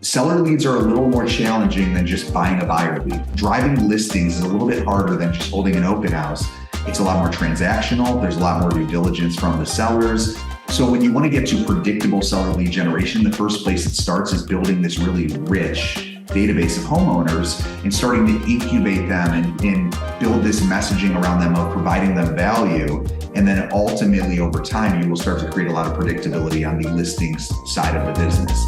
Seller leads are a little more challenging than just buying a buyer lead. Driving listings is a little bit harder than just holding an open house. It's a lot more transactional. There's a lot more due diligence from the sellers. So when you want to get to predictable seller lead generation, the first place it starts is building this really rich database of homeowners and starting to incubate them and build this messaging around them of providing them value. And then ultimately over time, you will start to create a lot of predictability on the listings side of the business.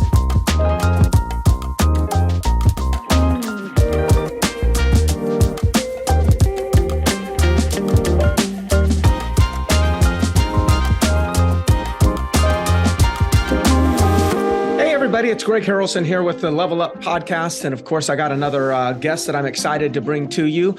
It's Greg Harrelson here with the Level Up podcast. And of course, I got another guest that I'm excited to bring to you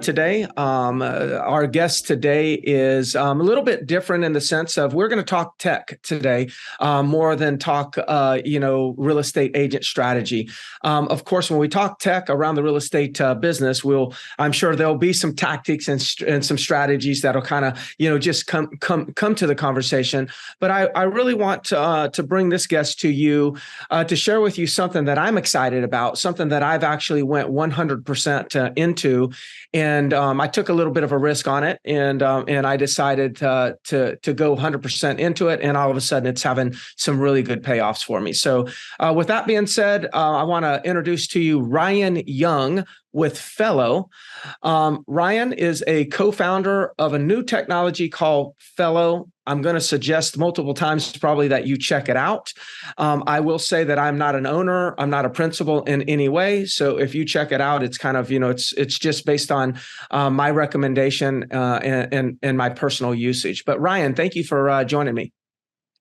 today. Our guest today is a little bit different in the sense of we're going to talk tech today more than talk, real estate agent strategy. Of course, when we talk tech around the real estate business, I'm sure there'll be some tactics and some strategies that'll kind of, just come to the conversation. But I really want to bring this guest to you to share with you something that I'm excited about, something that I've actually went 100% into. And I took a little bit of a risk on it, and I decided to go 100% into it. And all of a sudden, it's having some really good payoffs for me. So with that being said, I want to introduce to you Ryan Young with Fello. Ryan is a co-founder of a new technology called Fello. I'm going to suggest multiple times probably that you check it out. I will say that I'm not an owner. I'm not a principal in any way. So if you check it out, it's kind of, it's just based on my recommendation and my personal usage. But Ryan, thank you for joining me.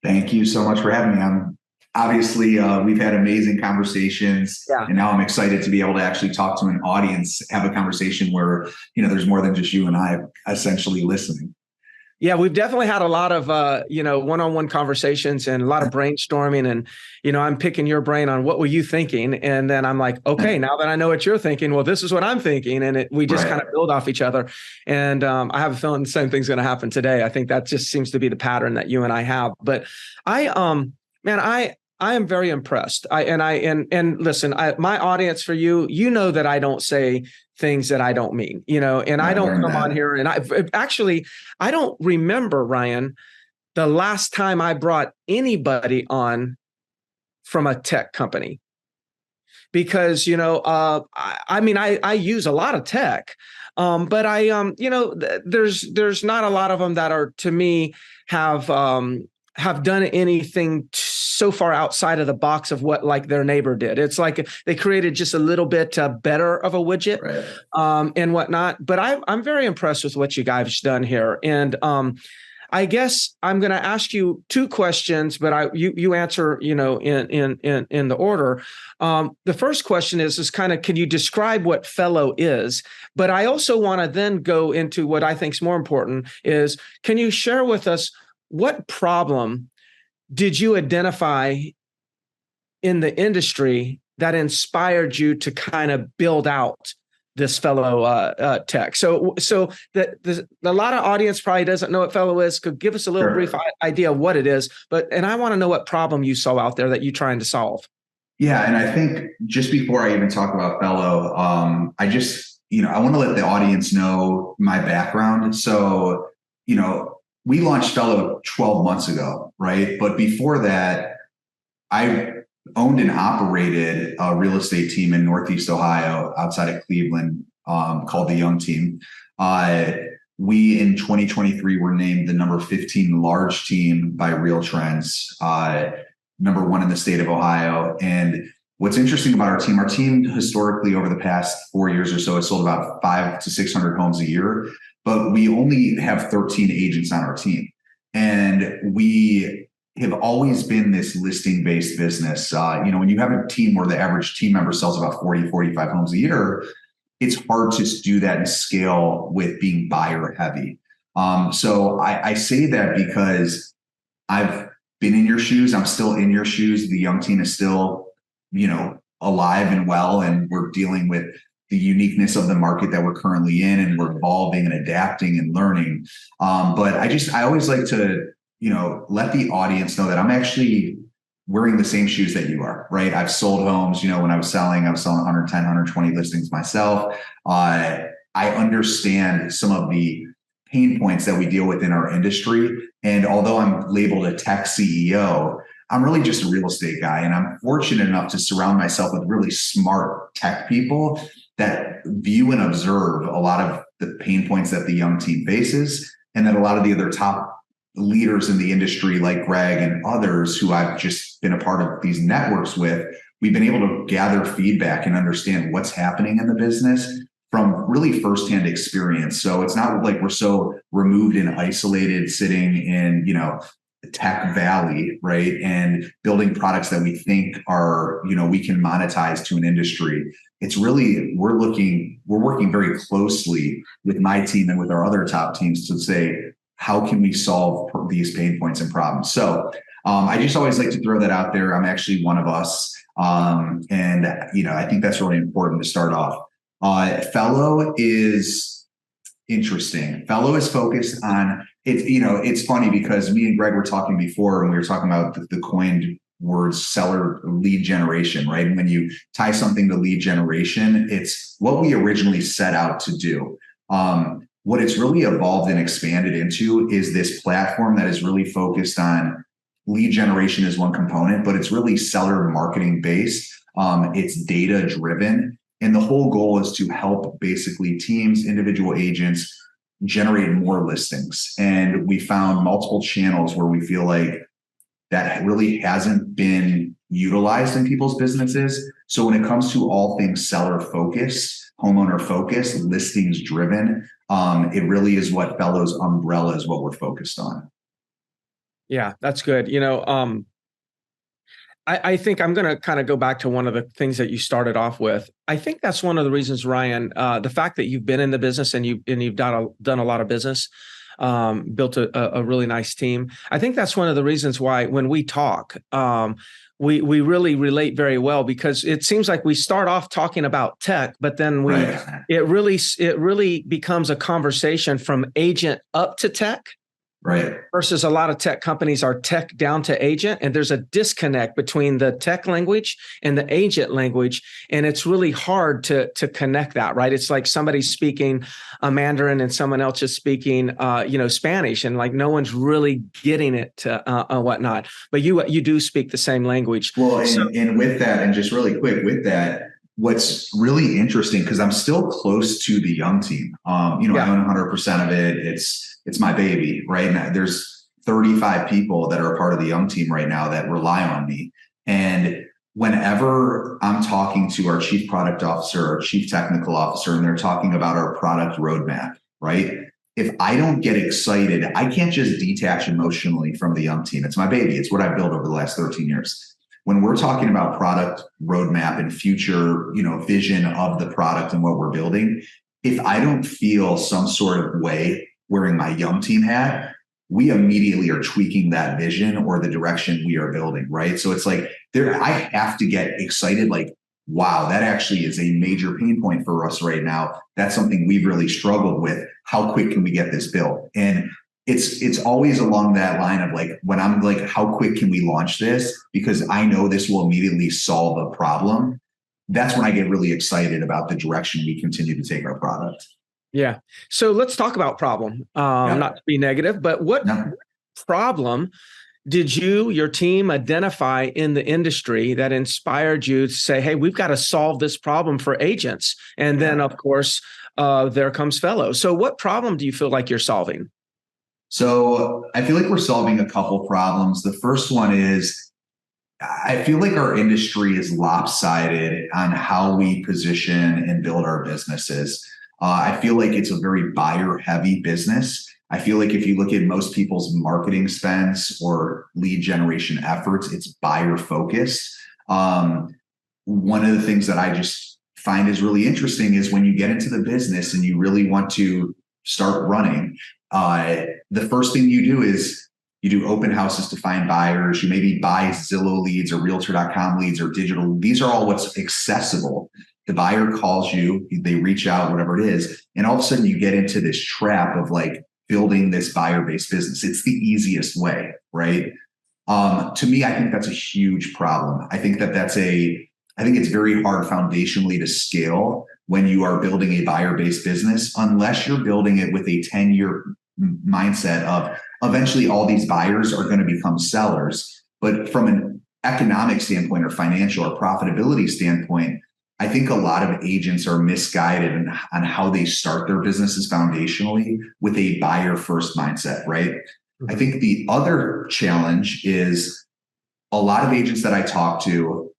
Thank you so much for having me. Obviously, we've had amazing conversations, and now I'm excited to be able to actually talk to an audience, have a conversation where, there's more than just you and I essentially listening. Yeah, we've definitely had a lot of, one-on-one conversations and a lot of brainstorming. And, I'm picking your brain on what were you thinking? And then I'm like, okay, now that I know what you're thinking, well, this is what I'm thinking. And we just kind of build off each other. And I have a feeling the same thing's going to happen today. I think that just seems to be the pattern that you and I have. But I am very impressed. Listen, my audience for you, that I don't say things that I don't mean, and I don't come on here. And I don't remember, Ryan, the last time I brought anybody on from a tech company, because, I use a lot of tech, but there's not a lot of them that are, to me, have done anything so far outside of the box of what like their neighbor did. It's like they created just a little bit better of a widget, and whatnot. But I'm very impressed with what you guys done here. And I guess I'm going to ask you two questions, but you answer, in the order. The first question is kind of, can you describe what Fello is? But I also want to then go into what I think is more important is, can you share with us what problem did you identify in the industry that inspired you to kind of build out this Fello tech? So a lot of audience probably doesn't know what Fello is. Could give us a little brief idea of what it is, and I want to know what problem you saw out there that you're trying to solve. Yeah, and I think just before I even talk about Fello, I just, I want to let the audience know my background. So, we launched Fello 12 months ago, right? But before that, I owned and operated a real estate team in Northeast Ohio outside of Cleveland called the Young Team. We, in 2023, were named the number 15 large team by Real Trends, number 1 in the state of Ohio. And what's interesting about our team historically over the past 4 years or so has sold about 500 to 600 homes a year. But we only have 13 agents on our team. And we have always been this listing-based business. When you have a team where the average team member sells about 40, 45 homes a year, it's hard to do that and scale with being buyer heavy. So I say that because I've been in your shoes. I'm still in your shoes. The Young Team is still, alive and well, and we're dealing with the uniqueness of the market that we're currently in, and we're evolving and adapting and learning. But I always like to, let the audience know that I'm actually wearing the same shoes that you are, right? I've sold homes, when I was selling 110, 120 listings myself. I understand some of the pain points that we deal with in our industry. And although I'm labeled a tech CEO, I'm really just a real estate guy. And I'm fortunate enough to surround myself with really smart tech people that view and observe a lot of the pain points that the young team faces, and that a lot of the other top leaders in the industry like Greg and others who I've just been a part of these networks with, we've been able to gather feedback and understand what's happening in the business from really firsthand experience. So it's not like we're so removed and isolated sitting in, Tech Valley, right? And building products that we think are, we can monetize to an industry. It's really, we're working very closely with my team and with our other top teams to say, how can we solve these pain points and problems? So I just always like to throw that out there. I'm actually one of us. And I think that's really important to start off. Fello is interesting. Fello is focused on it. It's funny because me and Greg were talking before, and we were talking about the coined words seller lead generation, right? And when you tie something to lead generation, it's what we originally set out to do. What it's really evolved and expanded into is this platform that is really focused on lead generation as one component, but it's really seller marketing based. It's data driven. And the whole goal is to help basically teams, individual agents generate more listings. And we found multiple channels where we feel like that really hasn't been utilized in people's businesses. So when it comes to all things seller focused, homeowner focused, listings driven, it really is what Fello's umbrella is what we're focused on. Yeah, that's good. I think I'm going to kind of go back to one of the things that you started off with. I think that's one of the reasons, Ryan, the fact that you've been in the business and you've done a lot of business, built a really nice team. I think that's one of the reasons why when we talk, we really relate very well, because it seems like we start off talking about tech, but then it really becomes a conversation from agent up to tech. Right. Versus a lot of tech companies are tech down to agent. And there's a disconnect between the tech language and the agent language. And it's really hard to connect that, right? It's like somebody's speaking a Mandarin and someone else is speaking, Spanish, and like no one's really getting it whatnot. But you do speak the same language. Well, and with that, and just really quick with that, what's really interesting, because I'm still close to the young team. I own 100% of it. It's my baby, right? And there's 35 people that are a part of the young team right now that rely on me. And whenever I'm talking to our chief product officer or chief technical officer, and they're talking about our product roadmap, right? If I don't get excited, I can't just detach emotionally from the young team. It's my baby. It's what I've built over the last 13 years. When we're talking about product roadmap and future, vision of the product and what we're building, if I don't feel some sort of way wearing my young team hat, we immediately are tweaking that vision or the direction we are building, right? So it's like I have to get excited, like, wow, that actually is a major pain point for us right now. That's something we've really struggled with. How quick can we get this built? And it's always along that line of like, when I'm like, how quick can we launch this? Because I know this will immediately solve a problem. That's when I get really excited about the direction we continue to take our product. Yeah. So let's talk about problem. Not to be negative, but what problem did your team identify in the industry that inspired you to say, hey, we've got to solve this problem for agents? And then, of course, there comes Fello. So what problem do you feel like you're solving? So I feel like we're solving a couple problems. The first one is, I feel like our industry is lopsided on how we position and build our businesses. I feel like it's a very buyer heavy business. I feel like if you look at most people's marketing spends or lead generation efforts, it's buyer focused. One of the things that I just find is really interesting is when you get into the business and you really want to start running, the first thing you do is you do open houses to find buyers. You maybe buy Zillow leads or Realtor.com leads or digital. These are all what's accessible. The buyer calls you, they reach out, whatever it is. And all of a sudden you get into this trap of like building this buyer-based business. It's the easiest way, right? To me, I think that's a huge problem. I think it's very hard foundationally to scale when you are building a buyer-based business, unless you're building it with a 10-year mindset of eventually all these buyers are going to become sellers. But from an economic standpoint or financial or profitability standpoint, I think a lot of agents are misguided on how they start their businesses foundationally with a buyer-first mindset, right? Mm-hmm. I think the other challenge is a lot of agents that I talk to,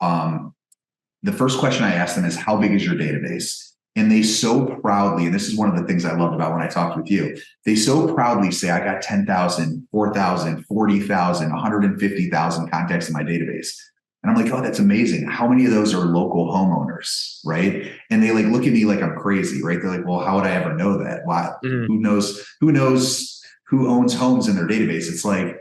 the first question I ask them is, how big is your database? And they so proudly, and this is one of the things I loved about when I talked with you, they so proudly say, I got 10,000, 4,000, 40,000, 150,000 contacts in my database. And I'm like, oh, that's amazing. How many of those are local homeowners, right? And they like look at me like I'm crazy, right? They're like, well, how would I ever know that? Why? Mm-hmm. Who knows who owns homes in their database? It's like,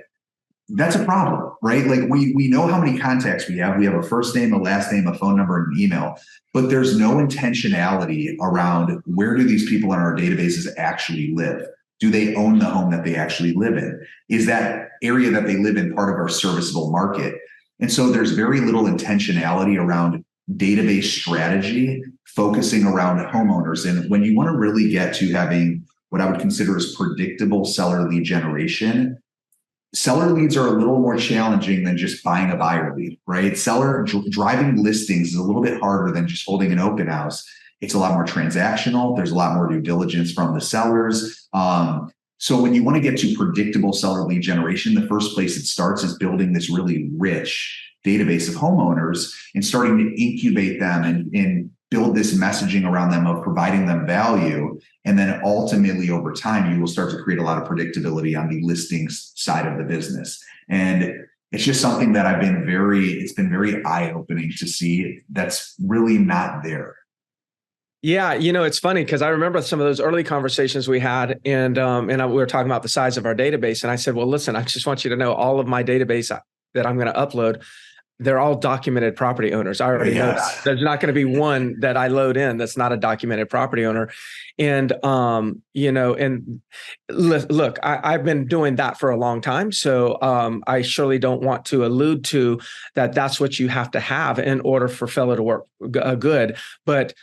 that's a problem, right? Like we know how many contacts we have. We have a first name, a last name, a phone number, and an email, but there's no intentionality around where do these people in our databases actually live? Do they own the home that they actually live in? Is that area that they live in part of our serviceable market? And so there's very little intentionality around database strategy, focusing around homeowners. And when you want to really get to having what I would consider as predictable seller lead generation, seller leads are a little more challenging than just buying a buyer lead, right? Driving listings is a little bit harder than just holding an open house. It's a lot more transactional. There's a lot more due diligence from the sellers. So when you want to get to predictable seller lead generation, the first place it starts is building this really rich database of homeowners and starting to incubate them and build this messaging around them of providing them value. And then ultimately over time, you will start to create a lot of predictability on the listings side of the business. And it's just something that it's been very eye-opening to see that's really not there. Yeah, it's funny because I remember some of those early conversations we had, and we were talking about the size of our database. And I said, well, listen, I just want you to know all of my database that I'm going to upload, they're all documented property owners. I already know that. There's not going to be one that I load in that's not a documented property owner. And, and look, I've been doing that for a long time. So I surely don't want to allude to that. That's what you have to have in order for Fello to work good. But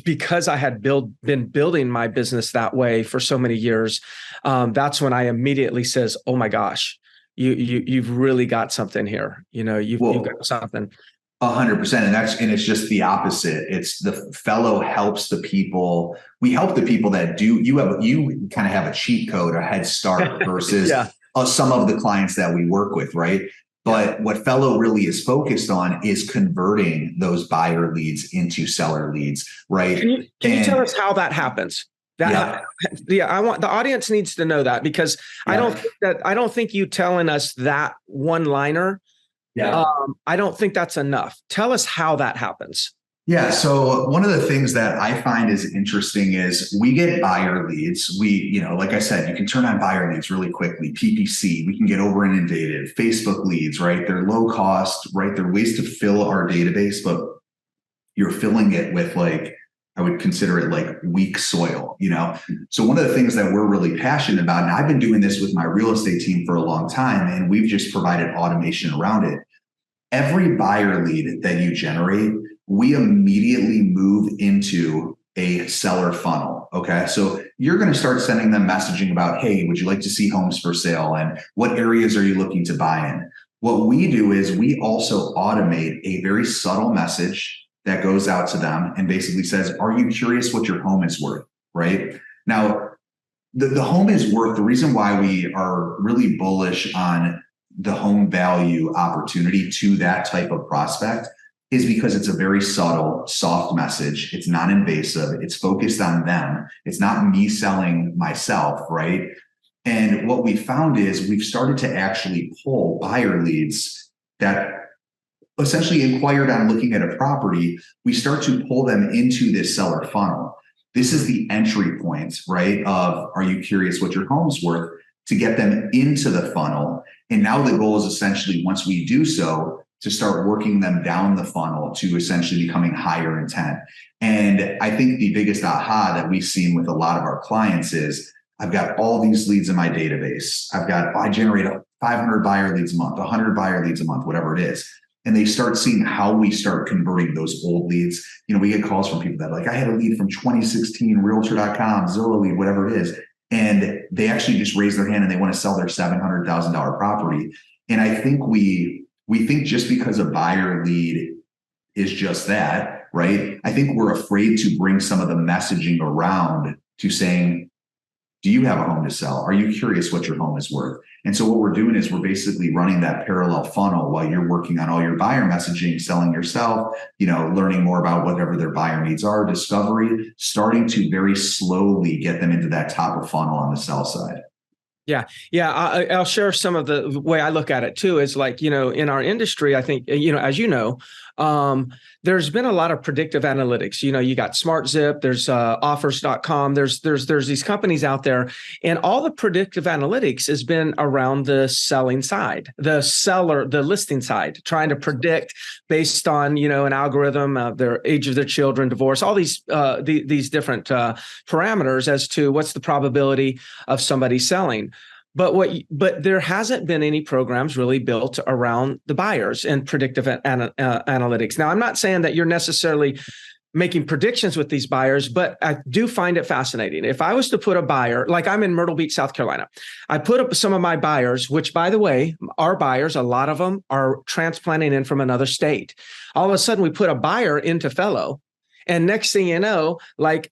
because I had been building my business that way for so many years, that's when I immediately says, oh my gosh, you've really got something here. You've got something. 100%. And it's just the opposite. It's the Fello helps the people. We help the people that do, you kind of have a cheat code, a head start versus some of the clients that we work with. Right. But what Fello really is focused on is converting those buyer leads into seller leads. Right. Can you tell us how that happens? I want the audience needs to know that, because I don't think you telling us that one liner. I don't think that's enough. Tell us how that happens. Yeah. So one of the things that I find is interesting is we get buyer leads. Like I said, you can turn on buyer leads really quickly. PPC, we can get over inundated. Facebook leads, right? They're low cost, right? They're ways to fill our database, but you're filling it with I would consider it like weak soil, So one of the things that we're really passionate about, and I've been doing this with my real estate team for a long time, and we've just provided automation around it. Every buyer lead that you generate, we immediately move into a seller funnel. Okay. So you're going to start sending them messaging about, hey, would you like to see homes for sale? And what areas are you looking to buy in? What we do is we also automate a very subtle message that goes out to them and basically says, are you curious what your home is worth? Right now, the home is worth. The reason why we are really bullish on the home value opportunity to that type of prospect is because it's a very subtle, soft message. It's non-invasive. It's focused on them. It's not me selling myself, right? And what we found is we've started to actually pull buyer leads that essentially inquired on looking at a property. We start to pull them into this seller funnel. This is the entry point, right? Of, are you curious what your home's worth, to get them into the funnel. And now the goal is essentially, once we do so, to start working them down the funnel to essentially becoming higher intent. And I think the biggest aha that we've seen with a lot of our clients is, I've got all these leads in my database. I generate 500 buyer leads a month, 100 buyer leads a month, whatever it is. And they start seeing how we start converting those old leads. We get calls from people that are like, I had a lead from 2016, realtor.com, Zillow lead, whatever it is. And they actually just raise their hand and they want to sell their $700,000 property. And I think we think just because a buyer lead is just that, right? I think we're afraid to bring some of the messaging around to saying, do you have a home to sell? Are you curious what your home is worth? And so what we're doing is we're basically running that parallel funnel while you're working on all your buyer messaging, selling yourself, learning more about whatever their buyer needs are, discovery, starting to very slowly get them into that top of funnel on the sell side. Yeah. I'll share some of the way I look at it too. Is like, in our industry, I think, as there's been a lot of predictive analytics. You got SmartZip, there's offers.com, there's these companies out there, and all the predictive analytics has been around the selling side, the listing side, trying to predict based on, an algorithm, their age of their children, divorce, all these different parameters as to what's the probability of somebody selling. But there hasn't been any programs really built around the buyers and predictive analytics. Now, I'm not saying that you're necessarily making predictions with these buyers, but I do find it fascinating. If I was to put a buyer, like I'm in Myrtle Beach, South Carolina, I put up some of my buyers, which, by the way, our buyers, a lot of them are transplanting in from another state. All of a sudden, we put a buyer into Fello, and next thing you know, like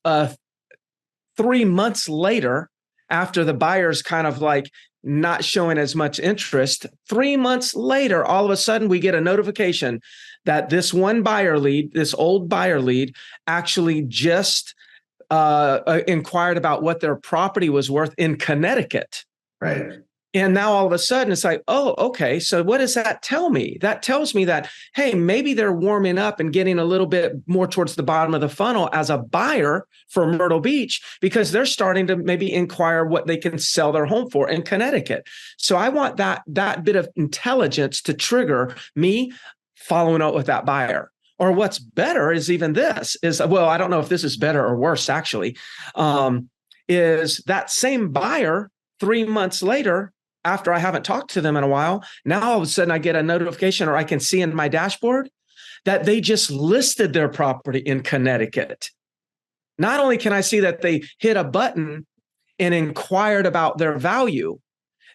3 months later, after the buyer's kind of like not showing as much interest, 3 months later, all of a sudden we get a notification that this one buyer lead, this old buyer lead, actually just inquired about what their property was worth in Connecticut. Right. And now all of a sudden it's like, oh, okay. So what does that tell me? That tells me that, hey, maybe they're warming up and getting a little bit more towards the bottom of the funnel as a buyer for Myrtle Beach, because they're starting to maybe inquire what they can sell their home for in Connecticut. So I want that bit of intelligence to trigger me following up with that buyer. Or what's better is even this is, well, I don't know if this is better or worse, actually, is that same buyer 3 months later, after I haven't talked to them in a while, now all of a sudden I get a notification, or I can see in my dashboard that they just listed their property in Connecticut. Not only can I see that they hit a button and inquired about their value,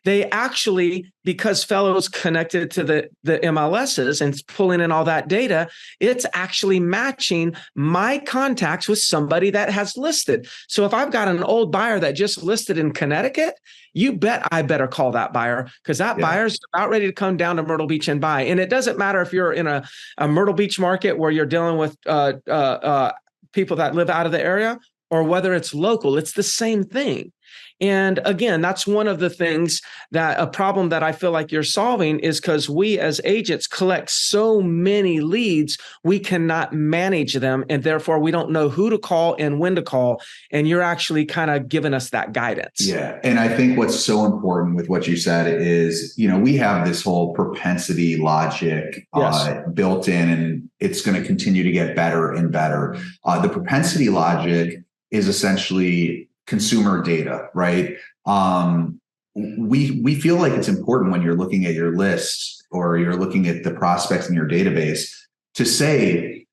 they actually, because Fello's connected to the MLSs and pulling in all that data, it's actually matching my contacts with somebody that has listed. So if I've got an old buyer that just listed in Connecticut, you bet I better call that buyer, because that buyer's about ready to come down to Myrtle Beach and buy. And it doesn't matter if you're in a Myrtle Beach market where you're dealing with people that live out of the area, or whether it's local, it's the same thing. And again, that's one of the things that a problem that I feel like you're solving is because we as agents collect so many leads, we cannot manage them. And therefore, we don't know who to call and when to call. And you're actually kind of giving us that guidance. Yeah. And I think what's so important with what you said is, we have this whole propensity logic built in, and it's going to continue to get better and better. The propensity logic is essentially consumer data, right? We feel like it's important when you're looking at your list or you're looking at the prospects in your database to say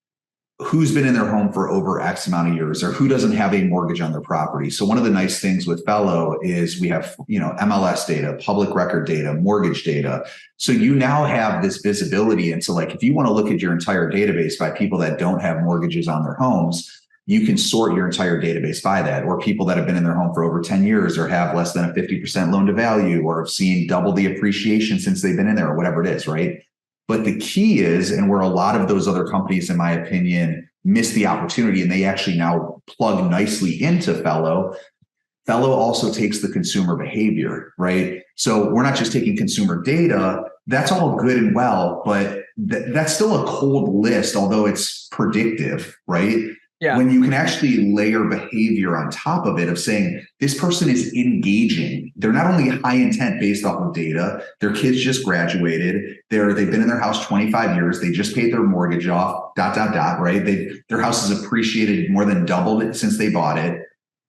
who's been in their home for over X amount of years, or who doesn't have a mortgage on their property. So one of the nice things with Fello is we have, MLS data, public record data, mortgage data. So you now have this visibility. And so like, if you want to look at your entire database by people that don't have mortgages on their homes, you can sort your entire database by that, or people that have been in their home for over 10 years or have less than a 50% loan to value, or have seen double the appreciation since they've been in there, or whatever it is, right? But the key is, and where a lot of those other companies, in my opinion, miss the opportunity, and they actually now plug nicely into Fello. Fello also takes the consumer behavior, right? So we're not just taking consumer data. That's all good and well, but that's still a cold list, although it's predictive, right? Yeah. When you can actually layer behavior on top of it, of saying this person is engaging. They're not only high intent based off of data. Their kids just graduated. They've been in their house 25 years. They just paid their mortgage off, ... right? Their house has appreciated more than doubled it since they bought it.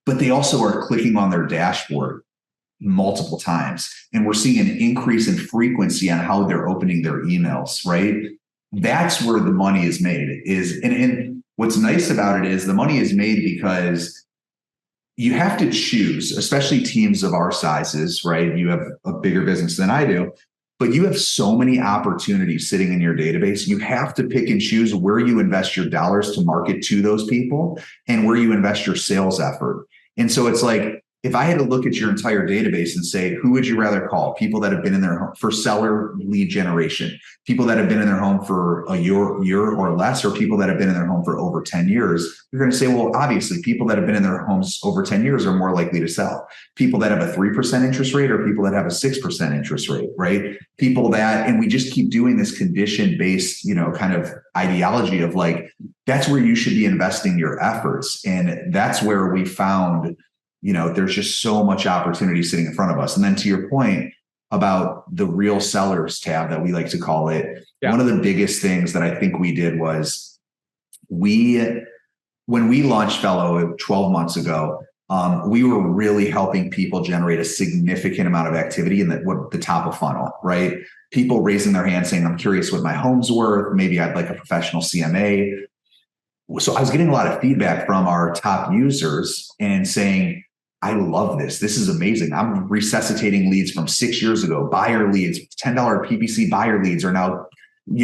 But they also are clicking on their dashboard. multiple times. And we're seeing an increase in frequency on how they're opening their emails, right? That's where the money is made and what's nice about it is the money is made because you have to choose, especially teams of our sizes, right? You have a bigger business than I do, but you have so many opportunities sitting in your database. You have to pick and choose where you invest your dollars to market to those people and where you invest your sales effort. And so it's like, if I had to look at your entire database and say, who would you rather call? People that have been in their home for seller lead generation, people that have been in their home for a year or less, or people that have been in their home for over 10 years, you're going to say, well, obviously people that have been in their homes over 10 years are more likely to sell. People that have a 3% interest rate or people that have a 6% interest rate, right? People that, and we just keep doing this condition-based, kind of ideology of like, that's where you should be investing your efforts. And that's where we found there's just so much opportunity sitting in front of us. And then to your point about the real sellers tab that we like to call it, one of the biggest things that I think we did was when we launched Fello 12 months ago, we were really helping people generate a significant amount of activity in the top of funnel, right? People raising their hand saying, I'm curious what my home's worth. Maybe I'd like a professional CMA. So I was getting a lot of feedback from our top users and saying, I love this. This is amazing. I'm resuscitating leads from 6 years ago. Buyer leads, $10 PPC buyer leads are now,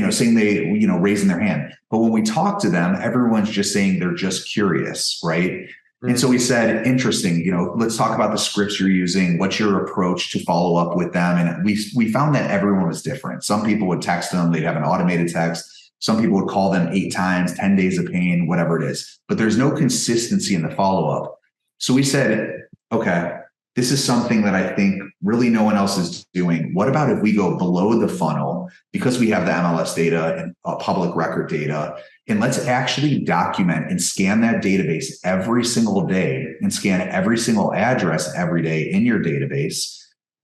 saying they, raising their hand. But when we talk to them, everyone's just saying they're just curious, right? Mm-hmm. And so we said, interesting, let's talk about the scripts you're using. What's your approach to follow up with them? And we found that everyone was different. Some people would text them, they'd have an automated text. Some people would call them 8 times, 10 days of pain, whatever it is. But there's no consistency in the follow-up. So we said, okay, this is something that I think really no one else is doing. What about if we go below the funnel, because we have the MLS data and public record data, and let's actually document and scan that database every single day and scan every single address every day in your database.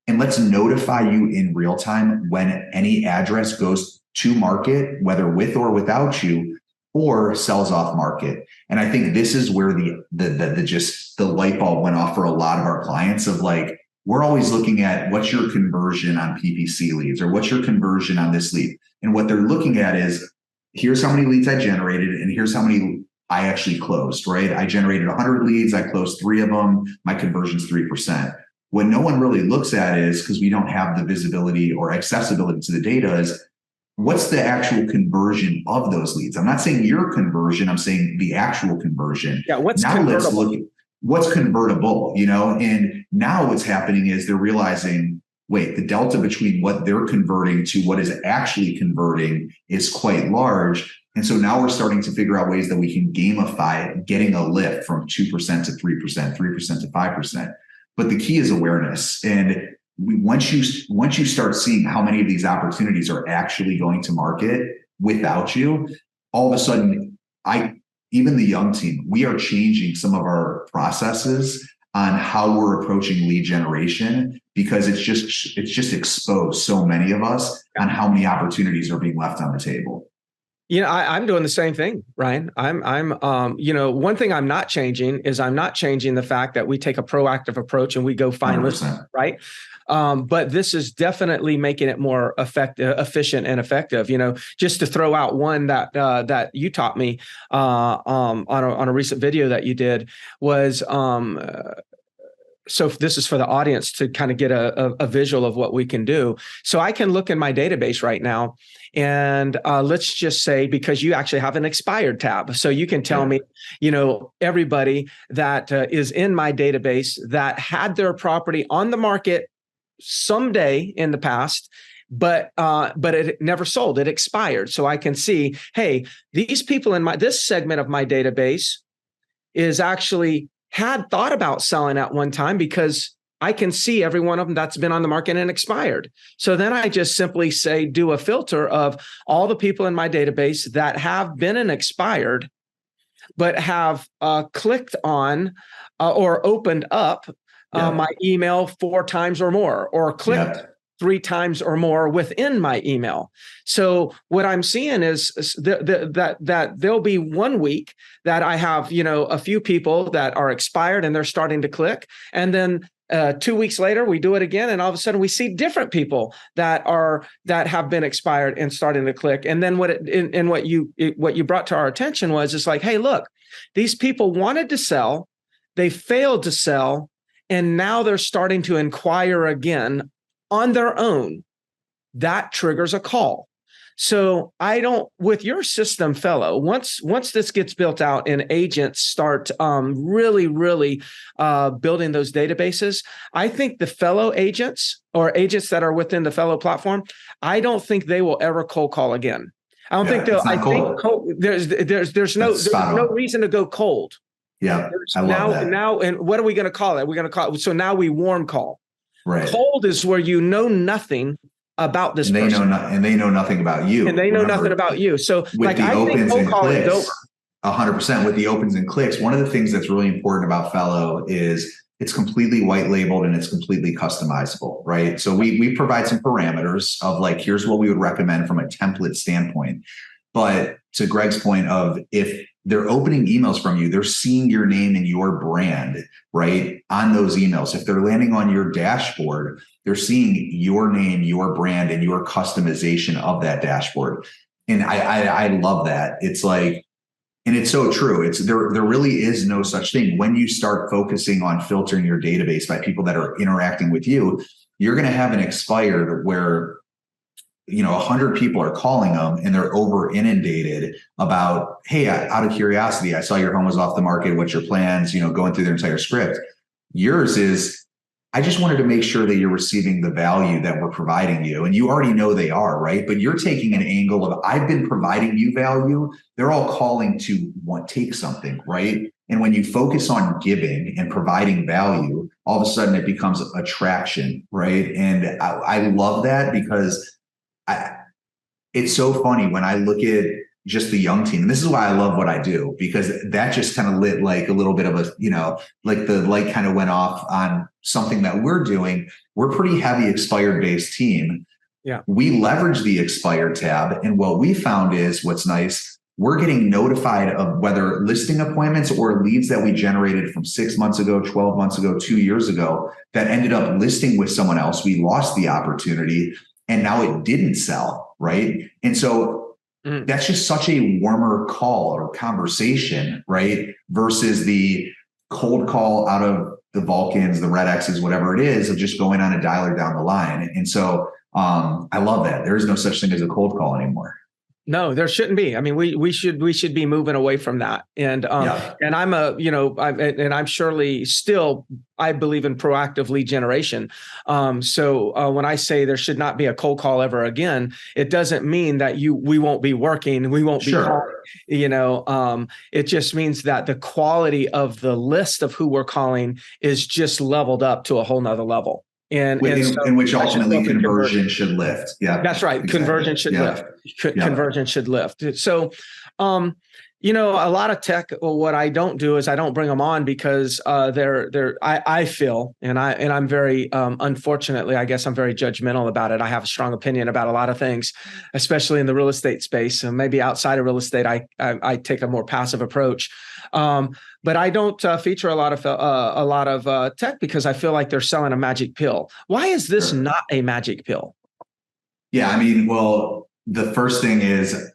And let's notify you in real time when any address goes to market, whether with or without you, or sells off market. And I think this is where the light bulb went off for a lot of our clients of like, we're always looking at what's your conversion on PPC leads or what's your conversion on this lead. And what they're looking at is, here's how many leads I generated and here's how many I actually closed, right? I generated 100 leads. I closed 3 of them. My conversion's 3%. What no one really looks at is, because we don't have the visibility or accessibility to the data, is what's the actual conversion of those leads? I'm not saying your conversion, I'm saying the actual conversion. Yeah, what's now convertible? Let's look at what's convertible, and now what's happening is they're realizing, wait, the delta between what they're converting to what is actually converting is quite large. And so now we're starting to figure out ways that we can gamify getting a lift from 2% to 3%, 3% to 5%. But the key is awareness. And once you start seeing how many of these opportunities are actually going to market without you, all of a sudden, even the young team, we are changing some of our processes on how we're approaching lead generation, because it's just exposed so many of us on how many opportunities are being left on the table. I'm doing the same thing, Ryan. I'm one thing I'm not changing is I'm not changing the fact that we take a proactive approach and we go find listings, right? But this is definitely making it more efficient and effective. Just to throw out one that you taught me on a recent video that you did was so this is for the audience to kind of get a visual of what we can do. So I can look in my database right now, and let's just say, because you actually have an expired tab, so you can tell me, everybody that is in my database that had their property on the market someday in the past, but it never sold, it expired. So I can see, hey, these people in this segment of my database is actually had thought about selling at one time, because I can see every one of them that's been on the market and expired. So then I just simply do a filter of all the people in my database that have been and expired, but have clicked on or opened up my email 4 times or more, or clicked 3 times or more within my email. So what I'm seeing is that there'll be 1 week that I have, a few people that are expired and they're starting to click. And then 2 weeks later, we do it again, and all of a sudden we see different people that have been expired and starting to click. And then what you brought to our attention was, it's like, hey, look, these people wanted to sell, they failed to sell, and now they're starting to inquire again on their own. That triggers a call. So with your system, Fello, once this gets built out and agents start really building those databases, I think the Fello agents or agents that are within the Fello platform, I don't think they will ever cold call again. I don't think they'll. I think there's no reason to go cold. Yeah, I love that. Now, and what are we going to call it? We're going to call it. So now we warm call. Right. Cold is where you know nothing about this person. And they know nothing about you. And they know nothing about you. So with the opens and clicks, 100% with the opens and clicks, one of the things that's really important about Fello is it's completely white labeled and it's completely customizable, right? So we provide some parameters of like, here's what we would recommend from a template standpoint. But to Greg's point of, if they're opening emails from you, they're seeing your name and your brand, right, on those emails. If they're landing on your dashboard, they're seeing your name, your brand, and your customization of that dashboard. And I love that. It's like, and it's so true. There really is no such thing. When you start focusing on filtering your database by people that are interacting with you, you're going to have an expired where 100 people are calling them and they're over inundated about, hey, out of curiosity, I saw your home was off the market. What's your plans? Going through their entire script. Yours is, I just wanted to make sure that you're receiving the value that we're providing you. And you already know they are, right? But you're taking an angle of, I've been providing you value. They're all calling to take something, right? And when you focus on giving and providing value, all of a sudden it becomes attraction, right? And I love that because it's so funny when I look at just the young team. And this is why I love what I do, because that just kind of lit like a little bit of a, like the light kind of went off on something that we're doing. We're pretty heavy expired based team. Yeah. We leverage the expired tab. And what we found is what's nice, we're getting notified of whether listing appointments or leads that we generated from 6 months ago, 12 months ago, 2 years ago, that ended up listing with someone else. We lost the opportunity. And now it didn't sell, right? And so that's just such a warmer call or conversation, right? Versus the cold call out of the Vulcans, the Red X's, whatever it is, of just going on a dialer down the line. And so I love that. There is no such thing as a cold call anymore. No, there shouldn't be. I mean, we should be moving away from that. And and I'm surely still, I believe in proactive lead generation. So when I say there should not be a cold call ever again, it doesn't mean that we won't be working, we won't be calling, it just means that the quality of the list of who we're calling is just leveled up to a whole nother level. And which ultimately conversion should lift. Yeah, that's right. Exactly. Conversion should lift. Conversion should lift. So, a lot of tech. What I don't do is I don't bring them on because I feel, and I'm very unfortunately, I guess I'm very judgmental about it. I have a strong opinion about a lot of things, especially in the real estate space. And maybe outside of real estate, I take a more passive approach. But I don't feature a lot of tech because I feel like they're selling a magic pill. Why is this not a magic pill? Yeah, I mean, well, the first thing is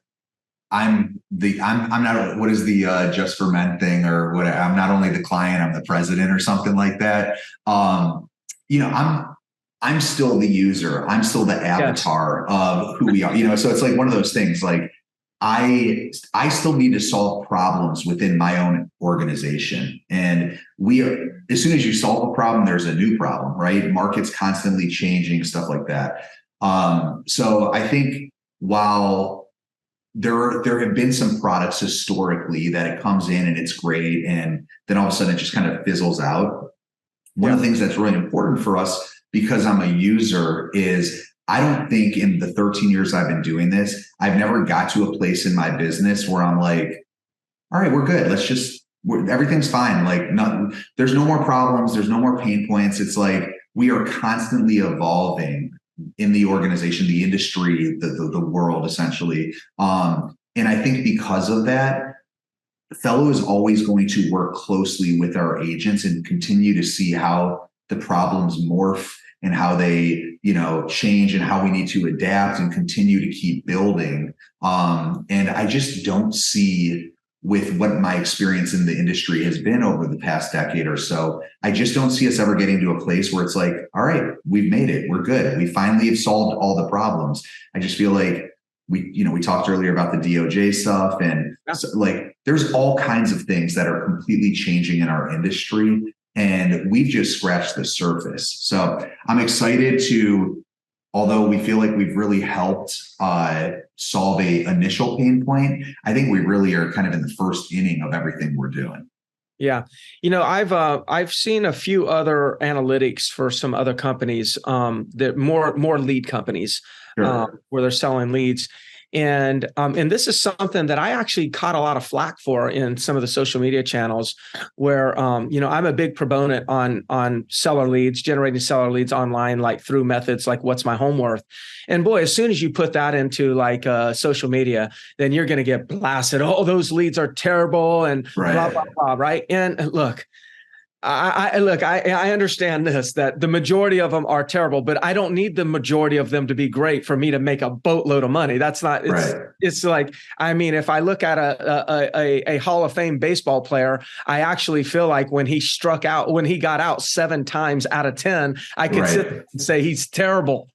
I'm not, what is the just for men thing or what? I'm not only the client, I'm the president or something like that. I'm still the user. I'm still the avatar of who we are. So it's like one of those things like, I still need to solve problems within my own organization. And as soon as you solve a problem, there's a new problem, right? Market's constantly changing, stuff like that. So I think while there have been some products historically that it comes in and it's great, and then all of a sudden it just kind of fizzles out. One of the things that's really important for us, because I'm a user, is I don't think in the 13 years I've been doing this, I've never got to a place in my business where I'm like, all right, we're good. Everything's fine. Like, there's no more problems. There's no more pain points. It's like we are constantly evolving in the organization, the industry, the world, essentially. And I think because of that, Fello is always going to work closely with our agents and continue to see how the problems morph and how they, change and how we need to adapt and continue to keep building. And I just don't see, with what my experience in the industry has been over the past decade or so, I just don't see us ever getting to a place where it's like, all right, we've made it. We're good. We finally have solved all the problems. I just feel like we talked earlier about the DOJ stuff, and so, like, there's all kinds of things that are completely changing in our industry, and we've just scratched the surface. So I'm excited to, although we feel like we've really helped solve a initial pain point, I think we really are kind of in the first inning of everything we're doing. Yeah. I've seen a few other analytics for some other companies, that more lead companies, Sure. where they're selling leads. And this is something that I actually caught a lot of flack for in some of the social media channels where, I'm a big proponent on seller leads, generating seller leads online, like through methods like What's My Home Worth. And boy, as soon as you put that into like social media, then you're going to get blasted. Oh, those leads are terrible and blah, blah, blah. Right. And look, I understand this, that the majority of them are terrible, but I don't need the majority of them to be great for me to make a boatload of money. That's not, it's like, I mean, if I look at a Hall of Fame baseball player, I actually feel like when he got out 7 times out of 10, I could sit and say he's terrible.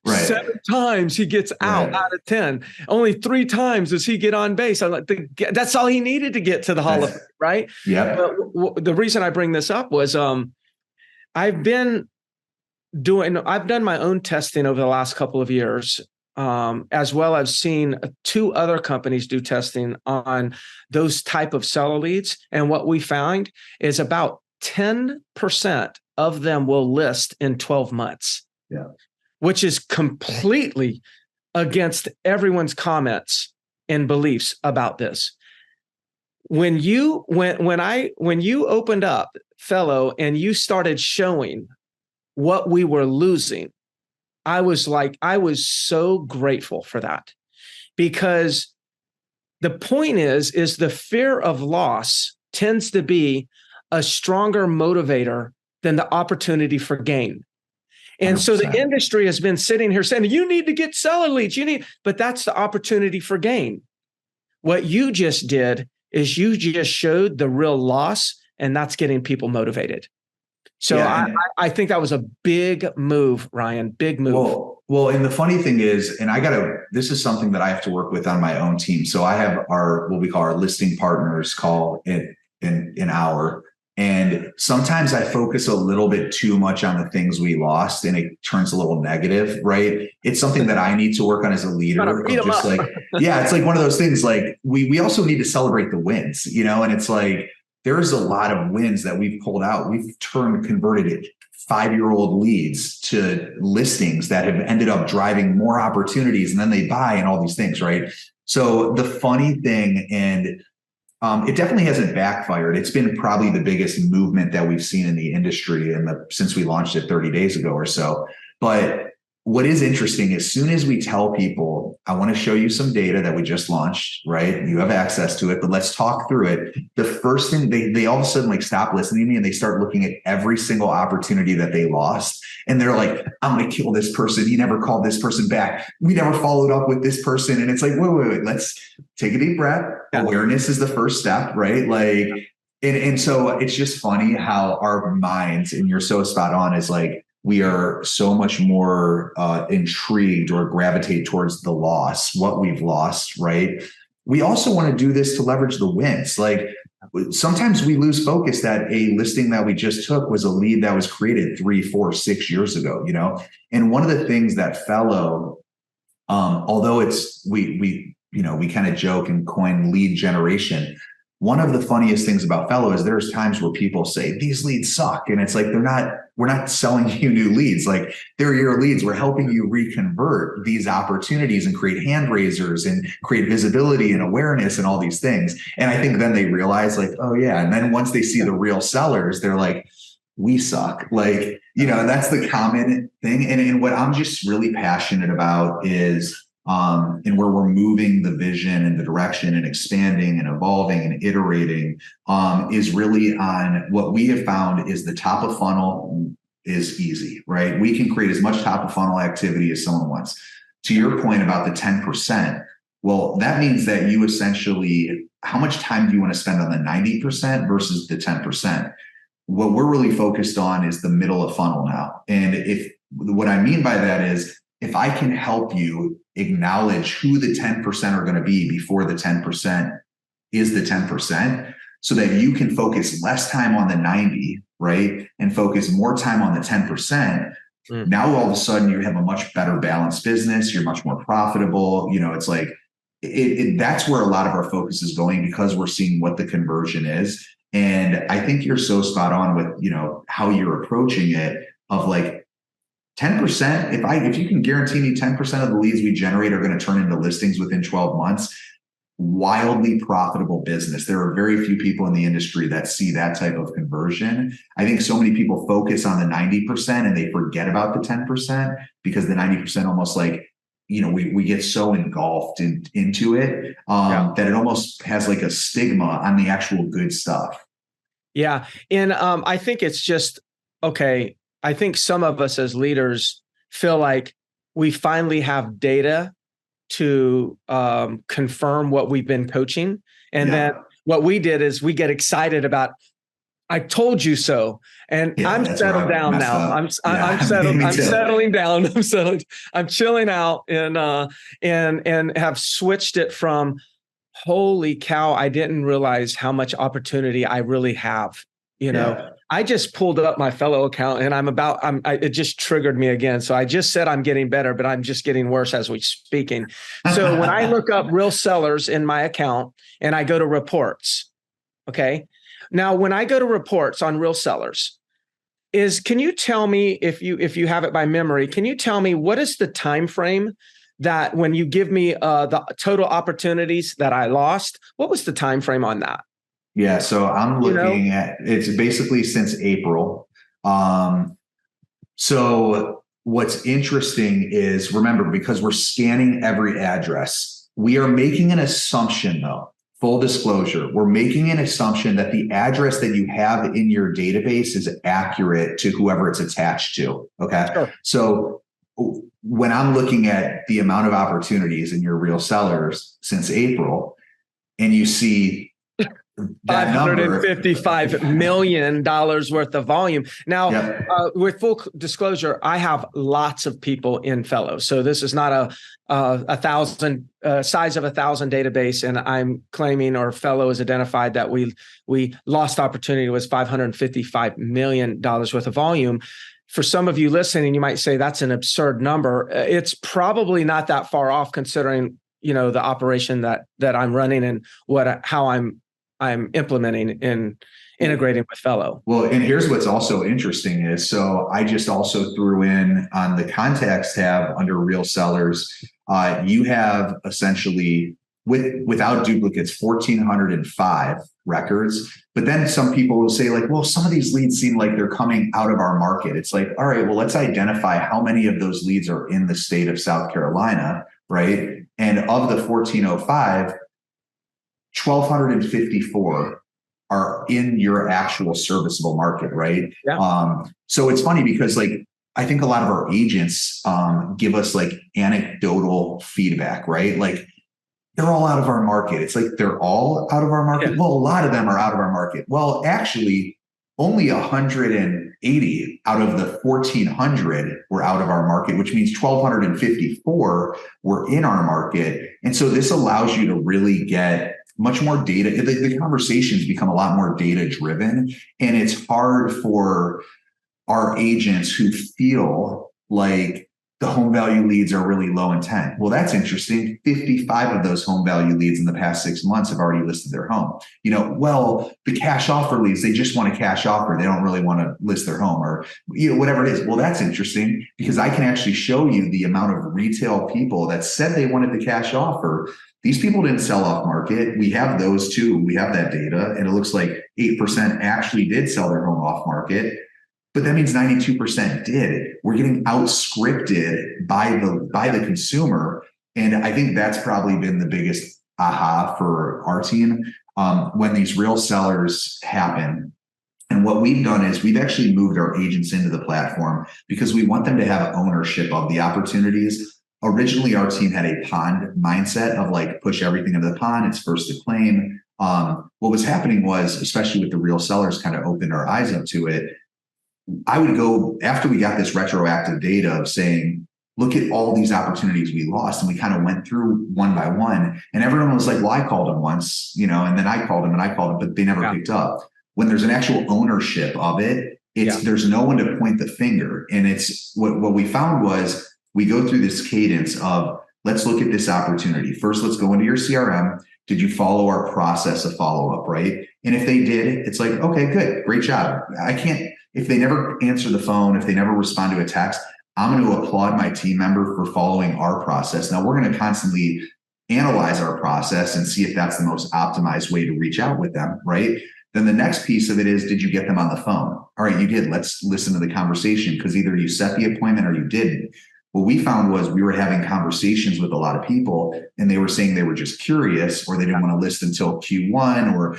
7 times he gets out of 10. Only 3 times does he get on base. I'm like, that's all he needed to get to the Hall of Fame, right? Yeah. The reason I bring this up was I've done my own testing over the last couple of years, as well as seen 2 other companies do testing on those type of seller leads. And what we found is about 10% of them will list in 12 months. Yeah. Which is completely against everyone's comments and beliefs about this. When you opened up Fello and you started showing what we were losing, I was so grateful for that, because the point is the fear of loss tends to be a stronger motivator than the opportunity for gain. And 100%. So the industry has been sitting here saying, you need to get seller leads, but that's the opportunity for gain. What you just did is you just showed the real loss, and that's getting people motivated. So I think that was a big move, Ryan, big move. Well, and the funny thing is, and this is something that I have to work with on my own team. So I have what we call our listing partners call it an hour. And sometimes I focus a little bit too much on the things we lost, and it turns a little negative, right? It's something that I need to work on as a leader. Just like, it's like one of those things, like we also need to celebrate the wins, and it's like, there's a lot of wins that we've pulled out. We've converted 5-year-old leads to listings that have ended up driving more opportunities, and then they buy and all these things, right? So the funny thing, and it definitely hasn't backfired. It's been probably the biggest movement that we've seen in the industry since we launched it 30 days ago or so. But what is interesting, as soon as we tell people, I want to show you some data that we just launched, right? You have access to it, but let's talk through it. The first thing, they all of a sudden like stop listening to me, and they start looking at every single opportunity that they lost. And they're like, I'm going to kill this person. He never called this person back. We never followed up with this person. And it's like, wait, let's take a deep breath. Awareness is the first step, right? Like, and so it's just funny how our minds, and you're so spot on, is like, we are so much more intrigued or gravitate towards the loss, what we've lost, right? We also want to do this to leverage the wins. Like, sometimes we lose focus that a listing that we just took was a lead that was created 3, 4, 6 years ago, And one of the things that Fello, although we kind of joke and coin lead generation, one of the funniest things about Fello is there's times where people say these leads suck, and it's like, we're not selling you new leads. Like, they're your leads. We're helping you reconvert these opportunities and create hand raisers and create visibility and awareness and all these things. And I think then they realize, like, oh yeah. And then once they see the real sellers, they're like, we suck. Like, and that's the common thing. And what I'm just really passionate about is, and where we're moving the vision and the direction and expanding and evolving and iterating, is really on what we have found is the top of funnel is easy, right? We can create as much top of funnel activity as someone wants. To your point about the 10%, well, that means that you essentially, how much time do you want to spend on the 90% versus the 10%? What we're really focused on is the middle of funnel now. And if what I mean by that is, if I can help you acknowledge who the 10% are going to be before the 10% is the 10%, so that you can focus less time on the 90, right? And focus more time on the 10%. Now, all of a sudden you have a much better balanced business. You're much more profitable. It's like, that's where a lot of our focus is going, because we're seeing what the conversion is. And I think you're so spot on with, how you're approaching it, of like 10%. If you can guarantee me 10% of the leads we generate are going to turn into listings within 12 months, wildly profitable business. There are very few people in the industry that see that type of conversion. I think so many people focus on the 90% and they forget about the 10%, because the 90% almost like, we get so engulfed into it that it almost has like a stigma on the actual good stuff. Yeah. And I think it's just, okay, I think some of us as leaders feel like we finally have data to confirm what we've been coaching. And then what we did is we get excited about, I told you so. And I'm settled down now. I'm settled. I'm settling down. I'm chilling out and have switched it from, holy cow, I didn't realize how much opportunity I really have. I just pulled up my Fello account and it just triggered me again. So I just said I'm getting better, but I'm just getting worse as we're speaking. So when I look up real sellers in my account and I go to reports, okay. Now, when I go to reports on real sellers, can you tell me, if you have it by memory, can you tell me what is the time frame that when you give me the total opportunities that I lost, what was the time frame on that? Yeah, so I'm looking at, it's basically since April. So what's interesting is, remember, because we're scanning every address, we are making an assumption, though. Full disclosure, we're making an assumption that the address that you have in your database is accurate to whoever it's attached to. Okay. Sure. So when I'm looking at the amount of opportunities in your real sellers since April, and you see that $555 million worth of volume. Now, with full disclosure, I have lots of people in Fello. So this is not a size of 1,000 database. And I'm claiming, or Fello has identified, that we lost opportunity was $555 million worth of volume. For some of you listening, you might say that's an absurd number. It's probably not that far off, considering, the operation that I'm running and how I'm implementing and integrating with Fello. Well, and here's what's also interesting is, so I just also threw in on the contacts tab under real sellers, you have essentially, without duplicates, 1,405 records. But then some people will say, like, well, some of these leads seem like they're coming out of our market. It's like, all right, well, let's identify how many of those leads are in the state of South Carolina, right? And of the 1,405, 1,254 are in your actual serviceable market, right? Yeah. So it's funny because, like, I think a lot of our agents give us like anecdotal feedback, right? Like, they're all out of our market. It's like, they're all out of our market. Yeah. Well, a lot of them are out of our market. Well, actually, only 180 out of the 1,400 were out of our market, which means 1,254 were in our market. And so this allows you to really get much more data. The conversations become a lot more data driven, and it's hard for our agents who feel like the home value leads are really low intent. Well, that's interesting. 55 of those home value leads in the past 6 months have already listed their home. Well, the cash offer leads, they just want a cash offer. They don't really want to list their home, or whatever it is. Well, that's interesting, because I can actually show you the amount of retail people that said they wanted the cash offer. These people didn't sell off market. We have those too. We have that data, and it looks like 8% actually did sell their home off market. But that means 92% did. We're getting outscripted by the consumer. And I think that's probably been the biggest aha for our team. When these real sellers happen, and And what we've done is we've actually moved our agents into the platform because we want them to have ownership of the opportunities. Originally, our team had a pond mindset of like push everything into the pond. It's first to claim. What was happening was, especially with the real sellers, kind of opened our eyes up to it. I would go after we got this retroactive data of saying, look at all these opportunities we lost. And we kind of went through one by one. And everyone was like, well, I called them once, and then I called them and I called them, but they never picked up. When there's an actual ownership of it, there's no one to point the finger. And it's what we found was we go through this cadence of let's look at this opportunity. First, let's go into your CRM. Did you follow our process of follow-up, right? And if they did, it's like, okay, good, great job. If they never answer the phone, if they never respond to a text, I'm going to applaud my team member for following our process. Now we're going to constantly analyze our process and see if that's the most optimized way to reach out with them, right? Then the next piece of it is, did you get them on the phone? All right, you did. Let's listen to the conversation because either you set the appointment or you didn't. What we found was we were having conversations with a lot of people and they were saying they were just curious or they didn't want to list until Q1 or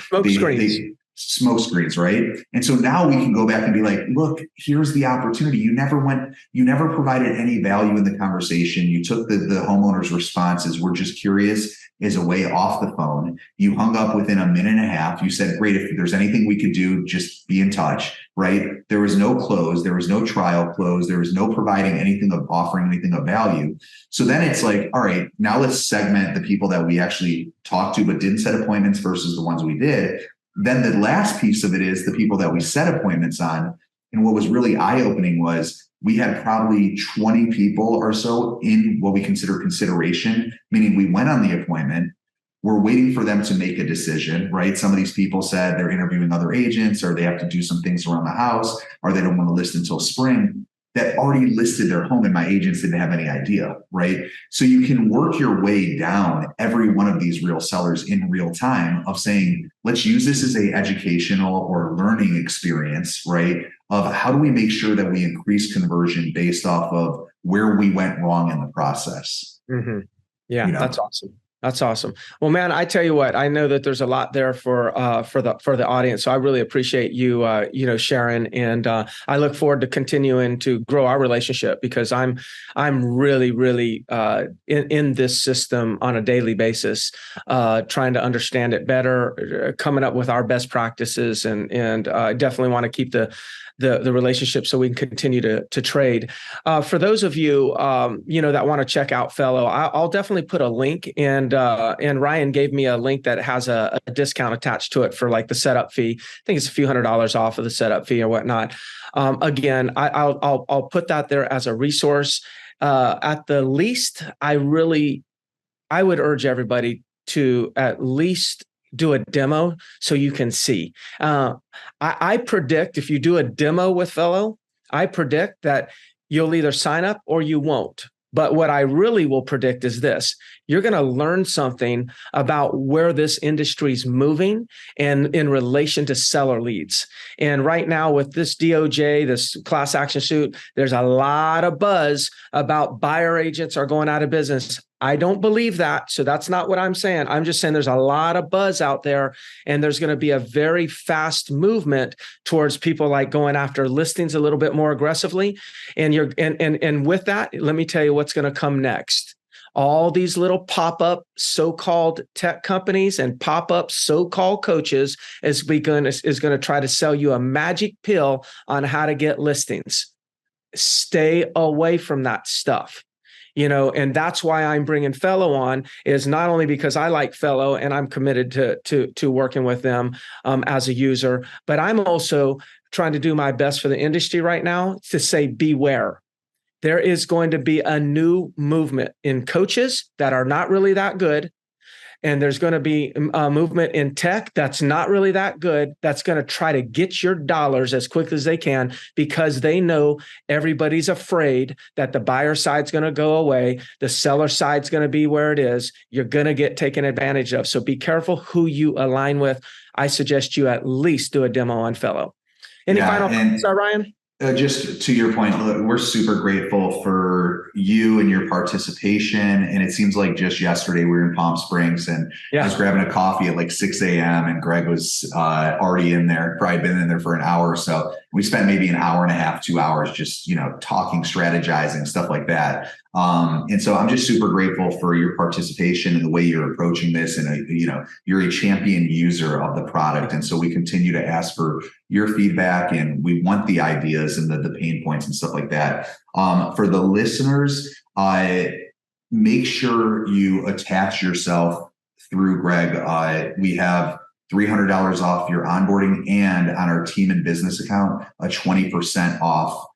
smoke screens, right? And so now we can go back and be like, look, here's the opportunity. You never provided any value in the conversation. You took the homeowner's responses, we're just curious, as a way off the phone. You hung up within a minute and a half. You said, great, if there's anything we could do, just be in touch, right? There was no close. There was no trial close. There was no providing anything of offering anything of value. So then it's like, all right, now let's segment the people that we actually talked to but didn't set appointments versus the ones we did. Then the last piece of it is the people that we set appointments on. And what was really eye-opening was we had probably 20 people or so in what we consider consideration, meaning we went on the appointment. We're waiting for them to make a decision, right? Some of these people said they're interviewing other agents or they have to do some things around the house or they don't want to list until spring. That already listed their home and my agents didn't have any idea, right? So you can work your way down every one of these real sellers in real time of saying, let's use this as a educational or learning experience, right? Of how do we make sure that we increase conversion based off of where we went wrong in the process. Mm-hmm. Yeah, that's awesome. That's awesome. Well, man, I tell you what, I know that there's a lot there for the audience. So I really appreciate you, sharing, and I look forward to continuing to grow our relationship because I'm really, really in this system on a daily basis, trying to understand it better, coming up with our best practices, and I definitely want to keep the relationship so we can continue to trade. For those of you, that want to check out Fello, I'll definitely put a link, and Ryan gave me a link that has a discount attached to it for like the setup fee. I think it's a few $100s off of the setup fee or whatnot. Again, I'll put that there as a resource. At the least, I would urge everybody to at least do a demo so you can see. I predict if you do a demo with Fello, I predict that you'll either sign up or you won't. But what I really will predict is this: you're going to learn something about where this industry is moving and in relation to seller leads. And right now with this DOJ, this class action suit, there's a lot of buzz about buyer agents are going out of business. I don't believe that. So that's not what I'm saying. I'm just saying there's a lot of buzz out there, and there's going to be a very fast movement towards people like going after listings a little bit more aggressively. And with that, let me tell you what's going to come next. All these little pop-up so-called tech companies and pop-up so-called coaches is going to try to sell you a magic pill on how to get listings. Stay away from that stuff. And that's why I'm bringing Fello on, is not only because I like Fello and I'm committed to working with them as a user, but I'm also trying to do my best for the industry right now to say, beware. There is going to be a new movement in coaches that are not really that good. And there's going to be a movement in tech that's not really that good, that's going to try to get your dollars as quick as they can because they know everybody's afraid that the buyer side's going to go away. The seller side's going to be where it is. You're going to get taken advantage of. So be careful who you align with. I suggest you at least do a demo on Fello. Any final thoughts, Ryan? Just to your point, look, we're super grateful for you and your participation. And it seems like just yesterday we were in Palm Springs, and I was grabbing a coffee at like 6 a.m. and Greg was already in there, probably been in there for an hour or so. We spent maybe an hour and a half, 2 hours just, talking, strategizing, stuff like that. And so I'm just super grateful for your participation and the way you're approaching this. And, you're a champion user of the product. And so we continue to ask for your feedback, and we want the ideas and the pain points and stuff like that. For the listeners, make sure you attach yourself through Greg. We have $300 off your onboarding, and on our team and business account, a 20% off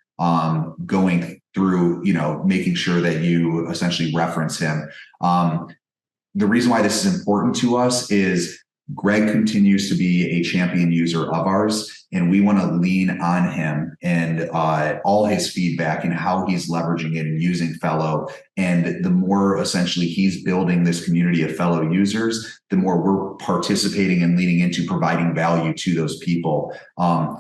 going through, making sure that you essentially reference him. The reason why this is important to us is Greg continues to be a champion user of ours, and we want to lean on him and all his feedback and how he's leveraging it and using Fello. And the more essentially he's building this community of fellow users, the more we're participating and leaning into providing value to those people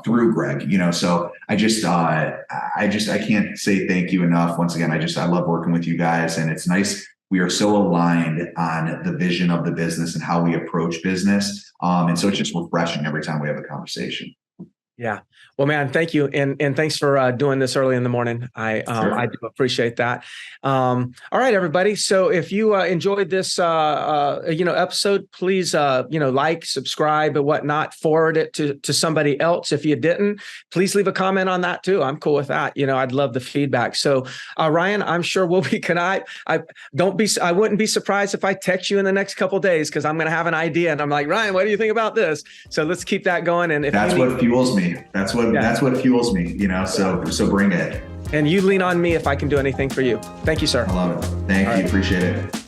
through Greg. So I can't say thank you enough. Once again, I love working with you guys, and it's nice. We are so aligned on the vision of the business and how we approach business. And so it's just refreshing every time we have a conversation. Yeah. Well, man, thank you. And thanks for doing this early in the morning. I do appreciate that. All right, everybody. So if you enjoyed this, episode, please, like, subscribe and whatnot, forward it to somebody else. If you didn't, please leave a comment on that too. I'm cool with that. I'd love the feedback. So Ryan, I'm sure we'll be connect. I wouldn't be surprised if I text you in the next couple of days, because I'm going to have an idea and I'm like, Ryan, what do you think about this? So let's keep that going. And if that's what fuels me. That's what fuels me, so bring it. And you lean on me if I can do anything for you. Thank you, sir. I love it. Thank you. Appreciate it.